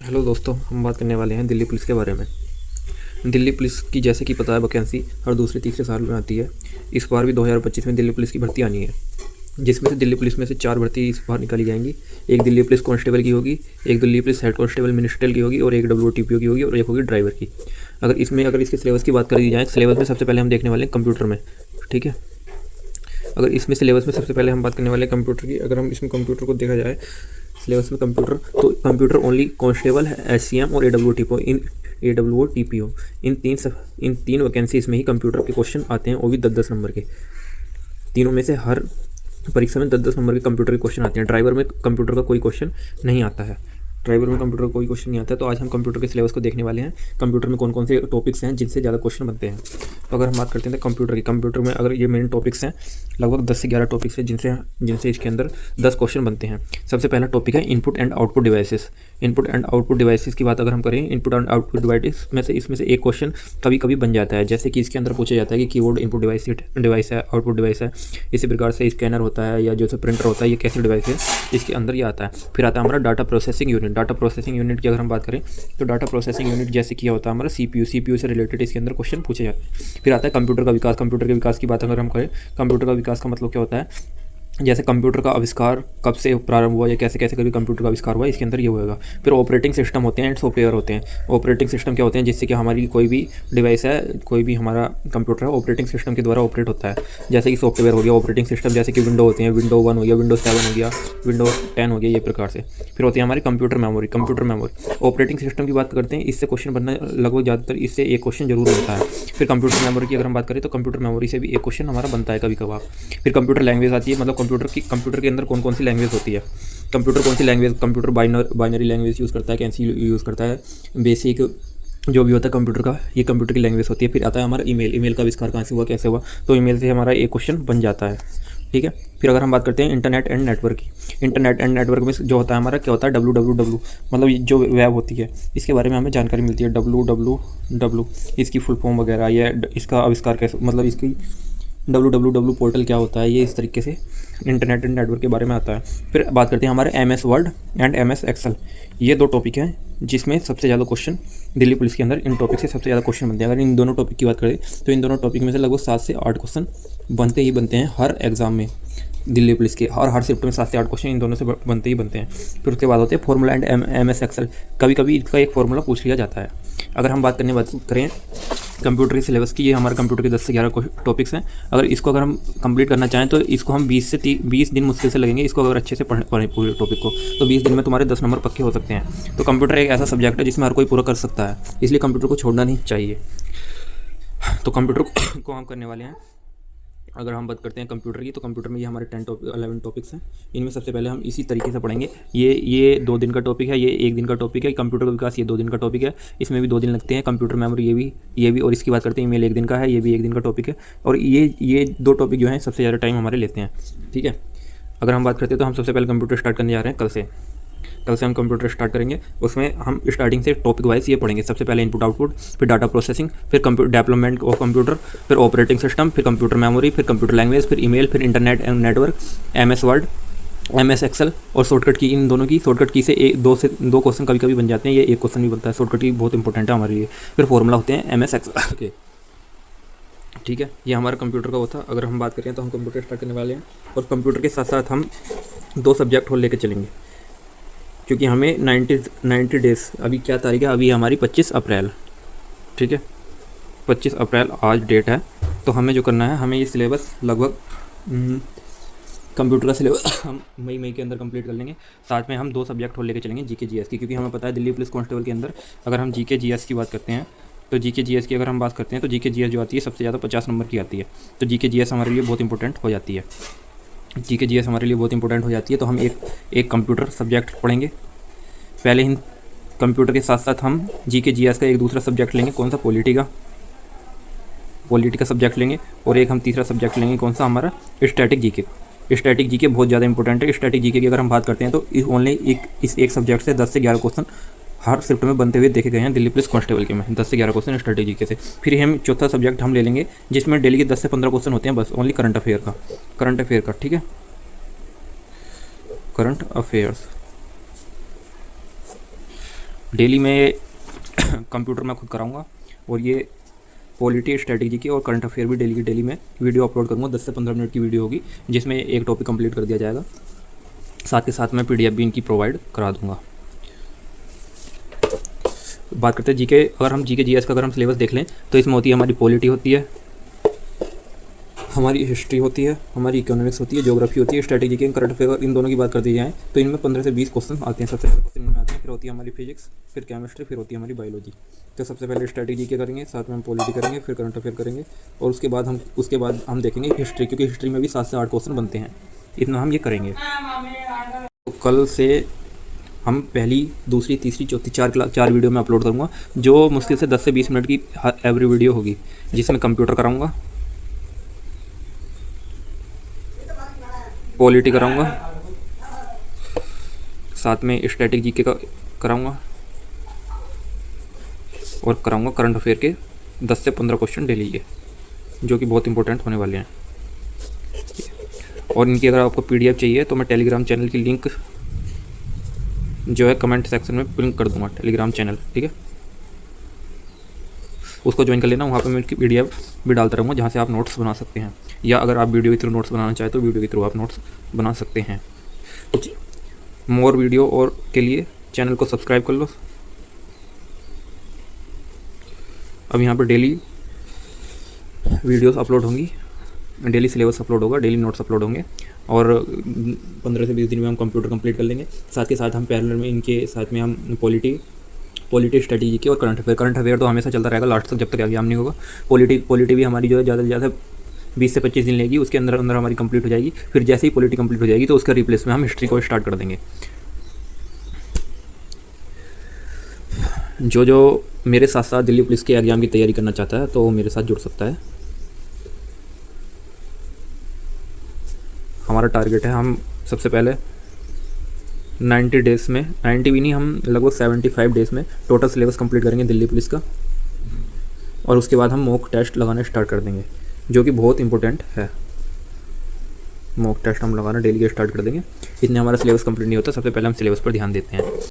Hello दोस्तों, हम बात करने वाले हैं दिल्ली पुलिस के बारे में। दिल्ली पुलिस की जैसे कि पता है वैकेंसी हर दूसरे तीसरे साल में आती है। इस बार भी 2025 में दिल्ली पुलिस की भर्ती आनी है, जिसमें से दिल्ली पुलिस में से 4 भर्ती इस बार निकाली जाएंगी। एक दिल्ली पुलिस कांस्टेबल की होगी, एक Delhi police head constable ministerial की होगी और एक WTPO की होगी और एक होगी ड्राइवर की। अगर इसके सिलेबस की बात करी जाए, सिलेबस में सबसे पहले हम देखने वाले हैं कंप्यूटर में। ठीक है, अगर इसमें सिलेबस में सबसे पहले हम बात करने वाले हैं कंप्यूटर की। अगर हम इसमें कंप्यूटर को देखा जाए सिलेबस में कंप्यूटर, तो कंप्यूटर ओनली कांस्टेबल है, SCM और AWOTPO इन तीन वैकेंसीज में ही कंप्यूटर के क्वेश्चन आते हैं, वो भी 10-10 नंबर के। तीनों में से हर परीक्षा में 10-10 नंबर के कंप्यूटर के क्वेश्चन आते हैं। ड्राइवर में कंप्यूटर का कोई क्वेश्चन नहीं आता है। तो आज हम कंप्यूटर के सिलेबस को देखने वाले हैं। कंप्यूटर में कौन कौन से टॉपिक्स हैं जिनसे ज़्यादा क्वेश्चन बनते हैं। तो अगर हम बात करते हैं तो कंप्यूटर में अगर ये मेन टॉपिक्स हैं, लगभग 10 से 11 टॉपिक्स हैं जिनसे इसके अंदर 10 क्वेश्चन बनते हैं। सबसे पहला टॉपिक है input and output devices. Input and output devices की बात अगर हम करें, इनपुट एंड आउटपुट डिवाइस में से इसमें से एक क्वेश्चन कभी कभी बन जाता है। जैसे कि इसके अंदर पूछा जाता है कि कीबोर्ड इनपुट डिवाइस है, आउटपुट डिवाइस है। इसी प्रकार से स्कैनर होता है या जो प्रिंटर होता है, ये कैसे डिवाइस है, इसके अंदर ये आता है। फिर आता है हमारा डाटा प्रोसेसिंग यूनिट की अगर हम बात करें तो डाटा प्रोसेसिंग यूनिट जैसे किया होता है हमारा CPU से रिलेटेड इसके अंदर क्वेश्चन पूछे जाते हैं। फिर आता है कंप्यूटर के विकास की बात अगर हम करें, कंप्यूटर का विकास का मतलब क्या होता है, जैसे कंप्यूटर का आविष्कार कब से प्रारंभ हुआ या कैसे कैसे कभी कंप्यूटर का आविष्कार हुआ, इसके अंदर ये होगा। फिर ऑपरेटिंग सिस्टम होते हैं एंड सॉफ्टवेयर होते हैं। ऑपरेटिंग सिस्टम क्या होते हैं, जिससे कि हमारी कोई भी डिवाइस है, कोई भी हमारा कंप्यूटर है, ऑपरेटिंग सिस्टम के द्वारा ऑपरेट होता है। जैसे कि सॉफ्टवेयर हो गया ऑपरेटिंग सिस्टम, जैसे कि विंडो होते हैं, विंडो 1 हो गया, विंडो 7 हो गया, विंडो 10 हो गया, ये प्रकार से। फिर होती है हमारी कंप्यूटर मेमोरी। ऑपरेटिंग सिस्टम की बात करते हैं, इससे क्वेश्चन बनना लगभग ज़्यादातर इससे एक क्वेश्चन जरूर बनता है। फिर कंप्यूटर मेमोरी की अगर हम बात करें तो कंप्यूटर मेमोरी से भी एक क्वेश्चन हमारा बनता है कभी कभार। फिर कंप्यूटर लैंग्वेज आती है, मतलब कंप्यूटर के अंदर कौन कौन सी लैंग्वेज होती है। कंप्यूटर बाइनरी लैंग्वेज यूज़ करता है, कैंसी यूज़ करता है, बेसिक जो भी होता है कंप्यूटर का, ये कंप्यूटर की लैंग्वेज होती है। फिर आता है हमारा ईमेल का आविष्कार कहाँ से हुआ, कैसे हुआ, तो ईमेल से हमारा एक क्वेश्चन बन जाता है। ठीक है, फिर अगर हम बात करते हैं इंटरनेट एंड नेटवर्क में जो होता है हमारा, क्या होता है, www, मतलब जो वेब होती है, इसके बारे में हमें जानकारी मिलती है। www इसकी फुल फॉर्म वगैरह, या इसका आविष्कार कैसे, मतलब इसकी www पोर्टल क्या होता है, ये इस तरीके से इंटरनेट एंड नेटवर्क के बारे में आता है। फिर बात करते हैं हमारे MS Word and MS Excel. ये 2 टॉपिक हैं जिसमें सबसे ज़्यादा क्वेश्चन दिल्ली पुलिस के अंदर इन टॉपिक से सबसे ज़्यादा क्वेश्चन बनते हैं। अगर इन दोनों टॉपिक की बात करें तो इन दोनों टॉपिक में से लगभग 7 से 8 क्वेश्चन बनते हैं हर एग्ज़ाम में दिल्ली पुलिस के, और हर शिफ्ट में 7 से 8 क्वेश्चन इन दोनों से बनते हैं। फिर उसके बाद होते हैं फॉर्मूला एंड MS एक्सेल। कभी कभी इसका एक फॉर्मूला पूछ लिया जाता है। अगर हम बात करें कंप्यूटर के सिलेबस की, ये हमारे कंप्यूटर के 10 से 11 टॉपिक्स हैं। अगर हम कंप्लीट करना चाहें तो इसको हम 20 दिन मुश्किल से लगेंगे। इसको अगर अच्छे से पढ़ें पूरे टॉपिक को, तो 20 दिन में तुम्हारे 10 नंबर पक्के हो सकते हैं। तो कंप्यूटर एक ऐसा सब्जेक्ट है जिसमें हर कोई पूरा कर सकता है, इसलिए कंप्यूटर को छोड़ना नहीं चाहिए। तो कंप्यूटर को हम करने वाले हैं। अगर हम बात करते हैं कंप्यूटर की, तो कंप्यूटर में ये हमारे 11 टॉपिक्स हैं। इनमें सबसे पहले हम इसी तरीके से पढ़ेंगे। ये 2 दिन का टॉपिक है, ये 1 दिन का टॉपिक है। कंप्यूटर का विकास ये 2 दिन का टॉपिक है, इसमें भी 2 दिन लगते हैं। कंप्यूटर मेमोरी ये भी और इसकी बात करते हैं, ईमेल 1 दिन का है, ये भी 1 दिन का टॉपिक है। और ये 2 टॉपिक जो हैं सबसे ज़्यादा टाइम हमारे लेते हैं। ठीक है, अगर हम बात करते हैं तो हम सबसे पहले कंप्यूटर स्टार्ट करने जा रहे हैं कल से हम कंप्यूटर स्टार्ट करेंगे। उसमें हम स्टार्टिंग से टॉपिक वाइज ये पढ़ेंगे। सबसे पहले इनपुट आउटपुट, फिर डाटा प्रोसेसिंग, फिर डेवलपमेंट ऑफ कंप्यूटर, फिर ऑपरेटिंग सिस्टम, फिर कंप्यूटर मेमोरी, फिर कंप्यूटर लैंग्वेज, फिर ईमेल, फिर internet and network, MS Word, MS Excel और शॉर्टकट की। इन दोनों की शॉर्टकट की से 2 क्वेश्चन कभी कभी बन जाते हैं, ये एक क्वेश्चन भी बनता है। शॉर्टकट की बहुत इंपॉर्टेंट है हमारे लिए। फिर फॉर्मूला होते हैं MS एक्सेल के। ठीक है, ये हमारा कंप्यूटर का वो था। अगर हम बात करें तो हम कंप्यूटर स्टार्ट करने वाले हैं, और कंप्यूटर के साथ साथ हम 2 सब्जेक्ट और लेकर चलेंगे, क्योंकि हमें 90 डेज़, अभी क्या तारीख है, अभी हमारी 25 अप्रैल। ठीक है, 25 अप्रैल आज डेट है। तो हमें जो करना है, हमें ये सिलेबस लगभग कंप्यूटर का सिलेबस हम मई के अंदर कंप्लीट कर लेंगे। साथ में हम 2 सब्जेक्ट और लेके चलेंगे GK GS की, क्योंकि हमें पता है दिल्ली पुलिस कांस्टेबल के अंदर अगर हम GK GS की बात करते हैं, तो GK GS की अगर हम बात करते हैं तो GK GS जो आती है सबसे ज़्यादा 50 नंबर की आती है। तो GK GS हमारे लिए बहुत इंपॉर्टेंट हो जाती है। तो हम एक कंप्यूटर सब्जेक्ट पढ़ेंगे पहले ही। कंप्यूटर के साथ साथ हम GK GS का एक दूसरा सब्जेक्ट लेंगे, कौन सा, पॉलिटी का सब्जेक्ट लेंगे। और एक हम तीसरा सब्जेक्ट लेंगे, कौन सा, हमारा स्टैटिक GK बहुत ज़्यादा इंपॉर्टेंट है। स्टैटिक GK की अगर हम बात करते हैं तो ओनली इस एक सब्जेक्ट से 10 से 11 क्वेश्चन हर शिफ्ट में बनते हुए देखे गए हैं दिल्ली पुलिस कांस्टेबल के में। 10 से 11 क्वेश्चन स्टैटिक GK से। फिर हम चौथा सब्जेक्ट हम ले लेंगे जिसमें डेली के 10 से 15 क्वेश्चन होते हैं, बस ओनली करंट अफेयर का। ठीक है, करंट अफेयर्स। डेली में कंप्यूटर में खुद कराऊंगा, और ये पॉलिटी, स्ट्रेटेजी की और करंट अफेयर भी डेली की डेली में वीडियो अपलोड करूँगा। 10 से 15 मिनट की वीडियो होगी जिसमें एक टॉपिक कंप्लीट कर दिया जाएगा। साथ के साथ मैं PDF भी इनकी प्रोवाइड करा दूँगा। बात करते हैं जीके। अगर हम जीके जीएस का अगर हम सिलेबस देख लें तो इसमें होती है हमारी पॉलिटी होती है, हमारी हिस्ट्री होती है, हमारी इकोनॉमिक्स होती है, ज्योग्राफी होती है, स्ट्रेटेजी के करंट अफेयर, इन दोनों की बात कर दी जाए तो इनमें 15 से 20 क्वेश्चन आते हैं। सबसे पहले क्वेश्चन में आते हैं, फिर होती है हमारी फिजिक्स, फिर केमिस्ट्री, फिर होती है हमारी बायोलॉजी। तो सबसे पहले स्ट्रेटेजी के करेंगे, साथ में हम पॉलिटी करेंगे, फिर करंट अफेयर करेंगे, और उसके बाद हम देखेंगे हिस्ट्री, क्योंकि हिस्ट्री में भी 7 से 8 क्वेश्चन बनते हैं। इतना हम ये करेंगे। तो कल से हम पहली, दूसरी, तीसरी, चौथी 4 वीडियो में अपलोड करूँगा, जो मुश्किल से 10 से 20 मिनट की एवरी वीडियो होगी, जिसमें कंप्यूटर कराऊँगा, पॉलिटी कराऊंगा, साथ में स्टैटिक जीके का कराऊंगा, और कराऊंगा करंट अफेयर के 10 से 15 क्वेश्चन डेली के, जो कि बहुत इंपॉर्टेंट होने वाले हैं। और इनकी अगर आपको PDF चाहिए तो मैं टेलीग्राम चैनल की लिंक जो है कमेंट सेक्शन में पिन कर दूंगा, टेलीग्राम चैनल, ठीक है। उसको ज्वाइन कर लेना, वहाँ पे मैं इनकी PDF भी डालता रहूँगा, जहाँ से आप नोट्स बना सकते हैं, या अगर आप वीडियो के थ्रू नोट्स बनाना चाहें तो वीडियो के थ्रू आप नोट्स बना सकते हैं। कुछ मोर वीडियो और के लिए चैनल को सब्सक्राइब कर लो। अब यहाँ पर डेली वीडियोस अपलोड होंगी, डेली सिलेबस अपलोड होगा, डेली नोट्स अपलोड होंगे, और 15 से 20 दिन में हम कंप्यूटर कंप्लीट कर लेंगे। साथ के साथ हम पैरेलल में इनके साथ में हम पॉलिटी, स्ट्रेटेजी की और करंट अफेयर तो हमेशा चलता रहेगा लास्ट तक, जब तक एग्जाम नहीं होगा। पॉलिटी भी हमारी जो है ज़्यादा से ज़्यादा 20 से 25 दिन लेगी, उसके अंदर हमारी कंप्लीट हो जाएगी। फिर जैसे ही पॉलिटी कंप्लीट हो जाएगी तो उसका रिप्लेस में हम हिस्ट्री को स्टार्ट कर देंगे। जो मेरे साथ साथ दिल्ली पुलिस के एग्ज़ाम की तैयारी करना चाहता है तो वो मेरे साथ जुड़ सकता है। हमारा टारगेट है, हम सबसे पहले 90 डेज़ में, 90 भी नहीं, हम लगभग 75 डेज़ में टोटल सिलेबस कंप्लीट करेंगे दिल्ली पुलिस का, और उसके बाद हम मॉक टेस्ट लगाना स्टार्ट कर देंगे, जो कि बहुत इंपॉर्टेंट है। मॉक टेस्ट हम लगाना डेली के स्टार्ट कर देंगे। इतने हमारा सिलेबस कंप्लीट नहीं होता, सबसे पहले हम सिलेबस पर ध्यान देते हैं।